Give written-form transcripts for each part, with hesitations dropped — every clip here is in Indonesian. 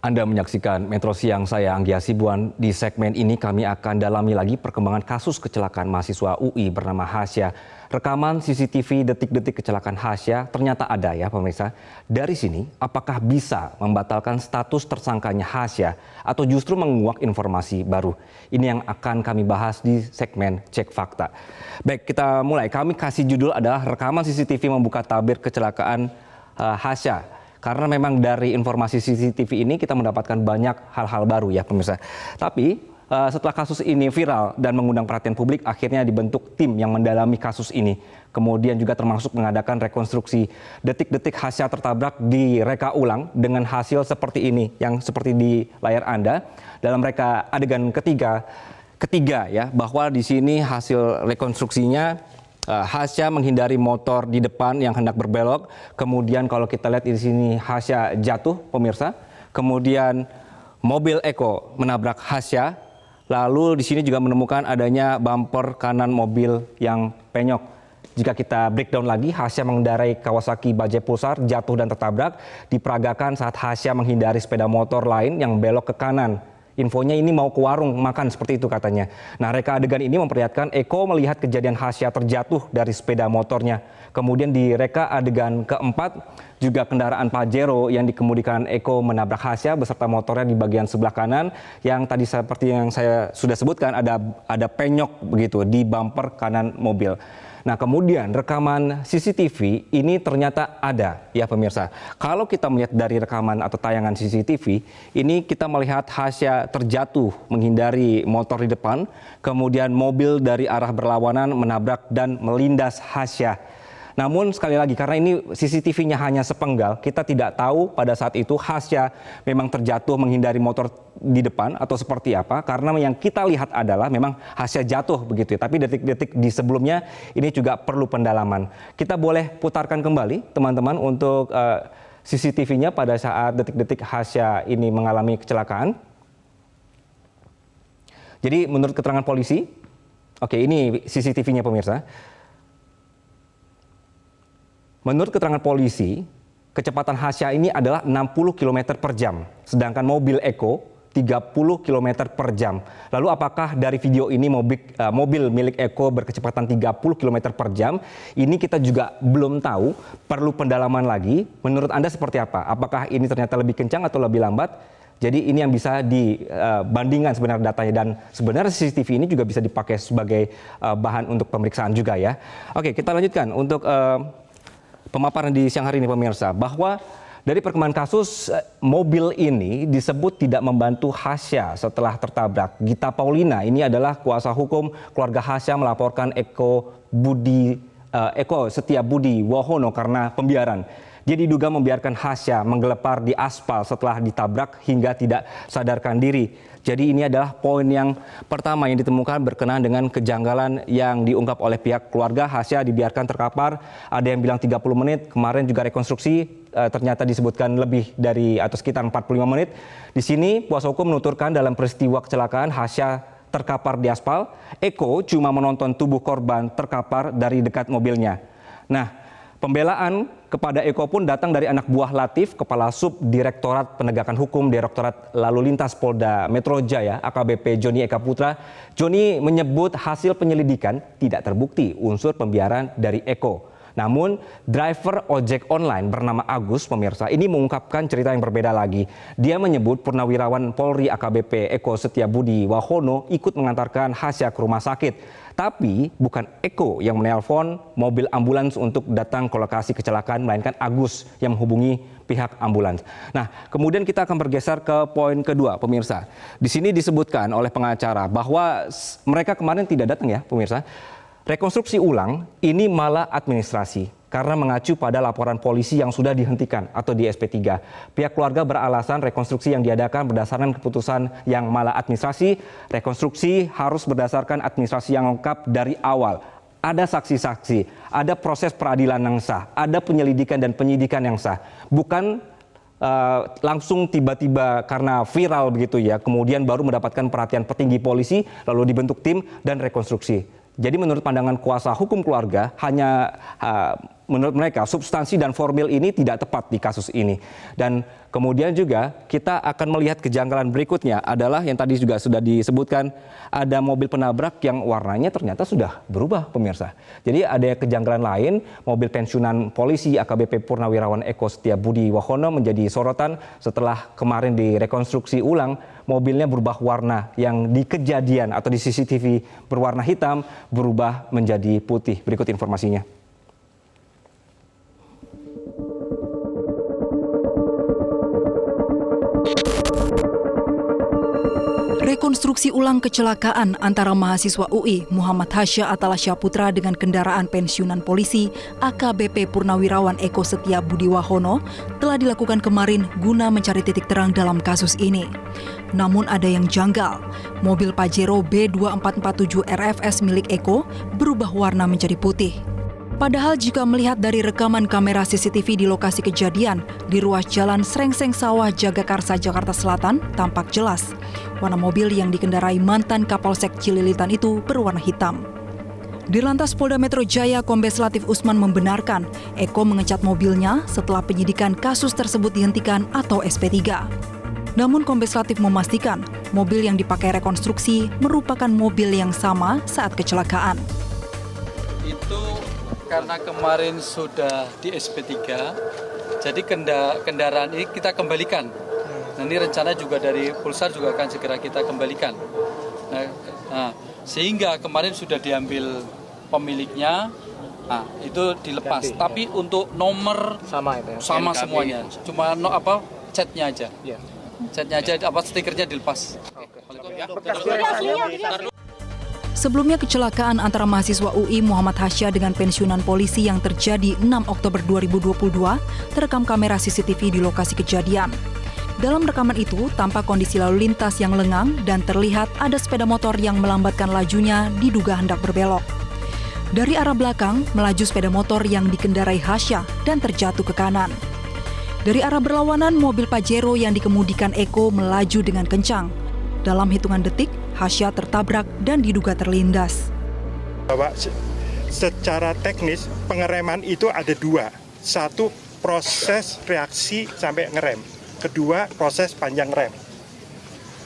Anda menyaksikan Metro Siang, saya Anggi Hasibuan. Di segmen ini kami akan dalami lagi perkembangan kasus kecelakaan mahasiswa UI bernama Hasya. Rekaman CCTV detik-detik kecelakaan Hasya ternyata ada ya pemirsa. Dari sini apakah bisa membatalkan status tersangkanya Hasya atau justru menguak informasi baru? Ini yang akan kami bahas di segmen Cek Fakta. Baik, kita mulai. Kami kasih judul adalah rekaman CCTV membuka tabir kecelakaan Hasya. Karena memang dari informasi CCTV ini kita mendapatkan banyak hal-hal baru ya pemirsa. Tapi setelah kasus ini viral dan mengundang perhatian publik, akhirnya dibentuk tim yang mendalami kasus ini. Kemudian juga termasuk mengadakan rekonstruksi detik-detik Hasya tertabrak direka ulang dengan hasil seperti ini, yang seperti di layar Anda. Dalam reka adegan ketiga ya, bahwa di sini hasil rekonstruksinya Hasya menghindari motor di depan yang hendak berbelok. Kemudian kalau kita lihat di sini Hasya jatuh pemirsa. Kemudian mobil Eko menabrak Hasya. Lalu di sini juga menemukan adanya bumper kanan mobil yang penyok. Jika kita breakdown lagi, Hasya mengendarai Kawasaki Bajaj Pulsar jatuh dan tertabrak. Diperagakan saat Hasya menghindari sepeda motor lain yang belok ke kanan. Infonya ini mau ke warung makan seperti itu katanya. Nah, reka adegan ini memperlihatkan Eko melihat kejadian Hasya terjatuh dari sepeda motornya. Kemudian di reka adegan keempat juga kendaraan Pajero yang dikemudikan Eko menabrak Hasya beserta motornya di bagian sebelah kanan yang tadi seperti yang saya sudah sebutkan ada penyok begitu di bumper kanan mobil. Nah, kemudian rekaman CCTV ini ternyata ada ya pemirsa. Kalau kita melihat dari rekaman atau tayangan CCTV, ini kita melihat Hasya terjatuh menghindari motor di depan, kemudian mobil dari arah berlawanan menabrak dan melindas Hasya. Namun sekali lagi karena ini CCTV-nya hanya sepenggal, kita tidak tahu pada saat itu Hasya memang terjatuh menghindari motor di depan atau seperti apa. Karena yang kita lihat adalah memang Hasya jatuh begitu ya. Tapi detik-detik di sebelumnya ini juga perlu pendalaman. Kita boleh putarkan kembali teman-teman untuk CCTV-nya pada saat detik-detik Hasya ini mengalami kecelakaan. Jadi menurut keterangan polisi, oke ini CCTV-nya pemirsa. Menurut keterangan polisi, kecepatan Hasya ini adalah 60 km per jam, sedangkan mobil Eko 30 km per jam. Lalu apakah dari video ini mobil milik Eko berkecepatan 30 km per jam? Ini kita juga belum tahu, perlu pendalaman lagi. Menurut Anda seperti apa? Apakah ini ternyata lebih kencang atau lebih lambat? Jadi ini yang bisa dibandingkan sebenarnya datanya, dan sebenarnya CCTV ini juga bisa dipakai sebagai bahan untuk pemeriksaan juga ya. Oke, kita lanjutkan untuk pemaparan di siang hari ini pemirsa, bahwa dari perkembangan kasus mobil ini disebut tidak membantu Hasya setelah tertabrak. Gita Paulina ini adalah kuasa hukum keluarga Hasya melaporkan Eko Setia Budi Wahono karena pembiaran. Dia diduga membiarkan Hasya menggelepar di aspal setelah ditabrak hingga tidak sadarkan diri. Jadi ini adalah poin yang pertama yang ditemukan berkenaan dengan kejanggalan yang diungkap oleh pihak keluarga. Hasya dibiarkan terkapar, ada yang bilang 30 menit, kemarin juga rekonstruksi ternyata disebutkan lebih dari atau sekitar 45 menit. Di sini kuasa hukum menuturkan dalam peristiwa kecelakaan Hasya terkapar di aspal, Eko cuma menonton tubuh korban terkapar dari dekat mobilnya. Nah, pembelaan kepada Eko pun datang dari anak buah Latif, Kepala Sub Direktorat Penegakan Hukum Direktorat Lalu Lintas Polda Metro Jaya, AKBP Joni Eka Putra. Joni menyebut hasil penyelidikan tidak terbukti unsur pembiaran dari Eko. Namun driver ojek online bernama Agus pemirsa ini mengungkapkan cerita yang berbeda lagi. Dia menyebut Purnawirawan Polri AKBP Eko Setia Budi Wahono ikut mengantarkan Hasya ke rumah sakit. Tapi bukan Eko yang menelpon mobil ambulans untuk datang ke lokasi kecelakaan, melainkan Agus yang menghubungi pihak ambulans. Nah, kemudian kita akan bergeser ke poin kedua, pemirsa. Di sini disebutkan oleh pengacara bahwa mereka kemarin tidak datang ya, pemirsa. Rekonstruksi ulang ini malah administrasi karena mengacu pada laporan polisi yang sudah dihentikan atau di SP3. Pihak keluarga beralasan rekonstruksi yang diadakan berdasarkan keputusan yang malah administrasi. Rekonstruksi harus berdasarkan administrasi yang lengkap dari awal. Ada saksi-saksi, ada proses peradilan yang sah, ada penyelidikan dan penyidikan yang sah. Bukan langsung tiba-tiba karena viral begitu ya, kemudian baru mendapatkan perhatian petinggi polisi, lalu dibentuk tim dan rekonstruksi. Jadi menurut pandangan kuasa hukum keluarga, hanya menurut mereka substansi dan formil ini tidak tepat di kasus ini. Dan kemudian juga kita akan melihat kejanggalan berikutnya adalah yang tadi juga sudah disebutkan, ada mobil penabrak yang warnanya ternyata sudah berubah, pemirsa. Jadi ada kejanggalan lain, mobil pensiunan polisi AKBP Purnawirawan Eko Setiabudi Wahono menjadi sorotan setelah kemarin direkonstruksi ulang, mobilnya berubah warna yang di kejadian atau di CCTV berwarna hitam berubah menjadi putih. Berikut informasinya. Rekonstruksi ulang kecelakaan antara mahasiswa UI Muhammad Hasya Atalasya Putra dengan kendaraan pensiunan polisi AKBP Purnawirawan Eko Setiabudi Wahono telah dilakukan kemarin guna mencari titik terang dalam kasus ini. Namun ada yang janggal, mobil Pajero B2447 RFS milik Eko berubah warna menjadi putih. Padahal jika melihat dari rekaman kamera CCTV di lokasi kejadian di ruas jalan Srengseng Sawah Jagakarsa Jakarta Selatan tampak jelas warna mobil yang dikendarai mantan Kapolsek Cililitan itu berwarna hitam. Dirlantas Polda Metro Jaya Kombes Latif Usman membenarkan Eko mengecat mobilnya setelah penyidikan kasus tersebut dihentikan atau SP3. Namun Kombes Latif memastikan mobil yang dipakai rekonstruksi merupakan mobil yang sama saat kecelakaan. Itu karena kemarin sudah di SP3, jadi kendaraan ini kita kembalikan. Nah, ini rencana juga dari Pulsar juga akan segera kita kembalikan. Sehingga kemarin sudah diambil pemiliknya, itu dilepas. Tapi untuk nomor sama semuanya, cuma catnya aja. Catnya aja, stikernya dilepas. Sebelumnya kecelakaan antara mahasiswa UI Muhammad Hasya dengan pensiunan polisi yang terjadi 6 Oktober 2022 terekam kamera CCTV di lokasi kejadian. Dalam rekaman itu tampak kondisi lalu lintas yang lengang dan terlihat ada sepeda motor yang melambatkan lajunya diduga hendak berbelok. Dari arah belakang melaju sepeda motor yang dikendarai Hasya dan terjatuh ke kanan. Dari arah berlawanan mobil Pajero yang dikemudikan Eko melaju dengan kencang. Dalam hitungan detik, Hasya tertabrak dan diduga terlindas. Bahwa secara teknis pengereman itu ada dua. Satu, proses reaksi sampai ngerem. Kedua, proses panjang rem.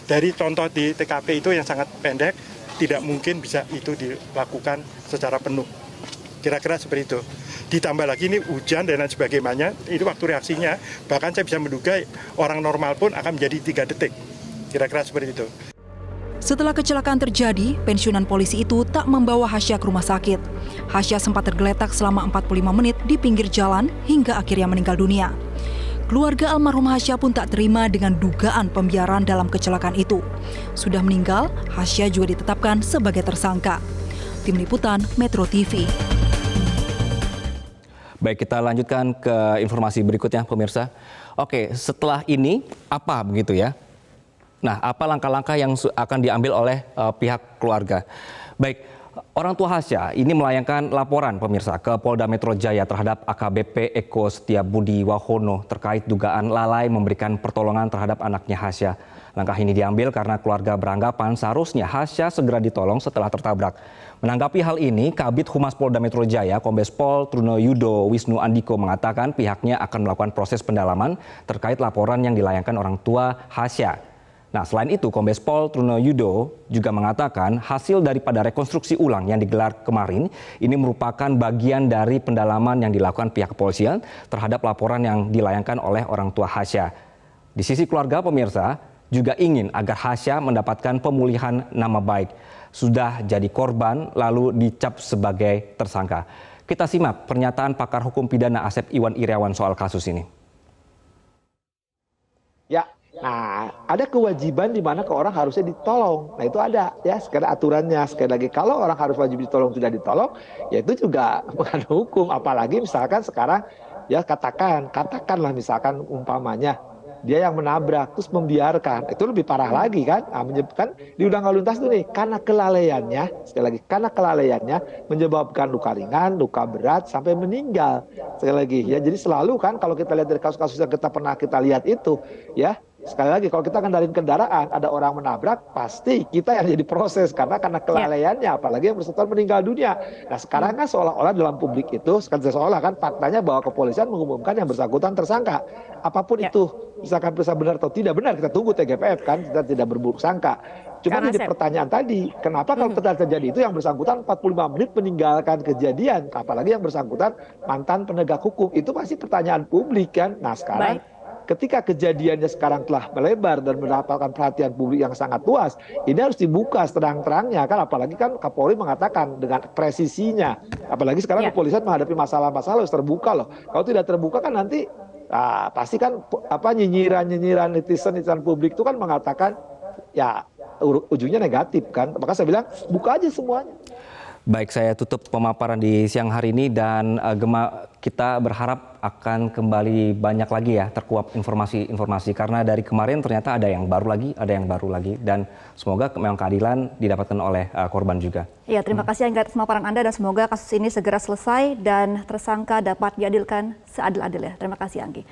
Dari contoh di TKP itu yang sangat pendek, tidak mungkin bisa itu dilakukan secara penuh. Kira-kira seperti itu. Ditambah lagi ini hujan dan lain sebagainya, itu waktu reaksinya, bahkan saya bisa menduga orang normal pun akan menjadi 3 detik. Kira-kira seperti itu. Setelah kecelakaan terjadi, pensiunan polisi itu tak membawa Hasya ke rumah sakit. Hasya sempat tergeletak selama 45 menit di pinggir jalan hingga akhirnya meninggal dunia. Keluarga almarhum Hasya pun tak terima dengan dugaan pembiaran dalam kecelakaan itu. Sudah meninggal, Hasya juga ditetapkan sebagai tersangka. Tim Liputan Metro TV. Baik, kita lanjutkan ke informasi berikutnya, pemirsa. Oke, setelah ini apa begitu ya? Nah, apa langkah-langkah yang akan diambil oleh pihak keluarga? Baik, orang tua Hasya ini melayangkan laporan, pemirsa, ke Polda Metro Jaya terhadap AKBP Eko Setiabudi Wahono terkait dugaan lalai memberikan pertolongan terhadap anaknya Hasya. Langkah ini diambil karena keluarga beranggapan seharusnya Hasya segera ditolong setelah tertabrak. Menanggapi hal ini, Kabid Humas Polda Metro Jaya, Kombes Pol Truno Yudo Wisnu Andiko mengatakan pihaknya akan melakukan proses pendalaman terkait laporan yang dilayangkan orang tua Hasya. Nah, selain itu, Kombes Pol Truno Yudo juga mengatakan hasil daripada rekonstruksi ulang yang digelar kemarin ini merupakan bagian dari pendalaman yang dilakukan pihak kepolisian terhadap laporan yang dilayangkan oleh orang tua Hasya. Di sisi keluarga, pemirsa juga ingin agar Hasya mendapatkan pemulihan nama baik. Sudah jadi korban lalu dicap sebagai tersangka. Kita simak pernyataan pakar hukum pidana Asep Iwan Irawan soal kasus ini. Ya, nah ada kewajiban di mana orang harusnya ditolong. Nah itu ada ya, sekali aturannya. Sekali lagi kalau orang harus wajib ditolong tidak ditolong, ya itu juga bukan hukum. Apalagi misalkan sekarang ya katakanlah misalkan umpamanya dia yang menabrak terus membiarkan, itu lebih parah lagi kan. Nah, menyebabkan di undang lalu lintas itu nih karena kelalaiannya, sekali lagi karena kelalaiannya menyebabkan luka ringan, luka berat sampai meninggal. Sekali lagi ya, jadi selalu kan kalau kita lihat dari kasus-kasus yang kita pernah lihat itu ya, sekali lagi kalau kita kendarin kendaraan, ada orang menabrak, pasti kita yang jadi proses karena kelalaiannya, apalagi yang bersangkutan meninggal dunia. Nah sekarang kan seolah-olah dalam publik itu, seolah kan faktanya bahwa kepolisian mengumumkan yang bersangkutan tersangka. Apapun itu, misalkan periksa benar atau tidak benar, kita tunggu TGPF kan, kita tidak berburuk sangka. Cuma jadi pertanyaan tadi, kenapa kalau terjadi itu yang bersangkutan 45 menit meninggalkan kejadian, apalagi yang bersangkutan mantan penegak hukum, itu pasti pertanyaan publik kan. Nah sekarang ketika kejadiannya sekarang telah melebar dan mendapatkan perhatian publik yang sangat luas, ini harus dibuka seterang-terangnya kan, apalagi kan Kapolri mengatakan dengan presisinya, apalagi sekarang kepolisian menghadapi masalah-masalah harus terbuka loh. Kalau tidak terbuka kan nanti pasti kan nyinyiran netizen publik itu kan mengatakan ya ujungnya negatif kan. Maka saya bilang buka aja semuanya. Baik, saya tutup pemaparan di siang hari ini dan kita berharap akan kembali banyak lagi ya terkuap informasi-informasi karena dari kemarin ternyata ada yang baru lagi dan semoga memang keadilan didapatkan oleh korban juga. Ya, terima kasih Anggi atas pemaparan Anda dan semoga kasus ini segera selesai dan tersangka dapat diadilkan seadil-adilnya. Terima kasih Anggi.